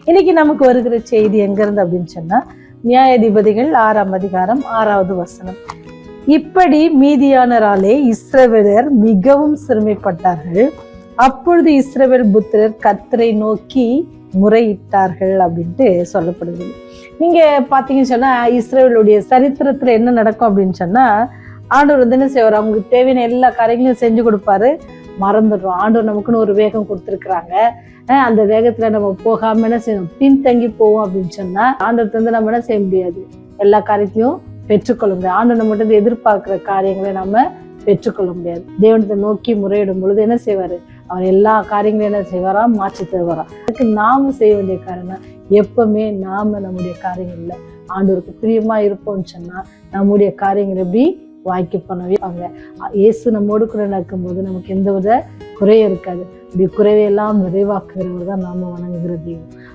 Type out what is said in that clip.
இன்னைக்கு நமக்கு வருகிற செய்தி எங்க இருந்து அப்படின்னு சொன்னா, நியாயாதிபதிகள் 6ஆம் அதிகாரம் 6வது வசனம். இப்படி மீதியானராலே இஸ்ரவேலர் மிகவும் சிறுமைப்பட்டார்கள். அப்பொழுது இஸ்ரவேல் புத்திரர் கர்த்தரை நோக்கி முறையிட்டார்கள் அப்படின்ட்டு சொல்லப்படுது. நீங்க பாத்தீங்கன்னு சொன்னா, இஸ்ரவேலுடைய சரித்திரத்துல என்ன நடக்கும் அப்படின்னு சொன்னா, ஆண்டவர் என்ன செய்வார், அவங்களுக்கு தேவையான எல்லா காரியங்களையும் செஞ்சு கொடுப்பாரு. மறந்துடுறோம். ஆண்டவர் நமக்குன்னு ஒரு வேகம் கொடுத்துருக்குறாங்க. அந்த வேகத்துல நம்ம போகாம என்ன செய்யணும், பின்தங்கி போவோம் அப்படின்னு சொன்னா ஆண்டவர் நம்ம என்ன செய்ய முடியாது, எல்லா காரியத்தையும் பெற்றுக்கொள்ள முடியாது. ஆண்டவர் நம்ம எதிர்பார்க்கிற காரியங்களை நம்ம பெற்றுக்கொள்ள முடியாது. தேவனத்தை நோக்கி முறையிடும் பொழுது என்ன செய்வாரு, அவர் எல்லா காரியங்களையும் என்ன செய்வாரா, மாற்றி தருவாராம். அதுக்கு நாம செய்ய வேண்டிய காரணம், எப்பவுமே நாம நம்முடைய காரியங்கள்ல ஆண்டவருக்கு பிரியமா இருப்போம்னு சொன்னா நம்முடைய காரியங்கள் எப்படி வாய்க்கு பண்ணவே அவங்க இயேசு நம்மோடு கூட நடக்கும்போது நமக்கு எந்த வித குறையும் இருக்காது. இப்படி குறைவையெல்லாம் நிறைவாக்குகிறவர் தான் நாம வணங்குகிற தெய்வம்.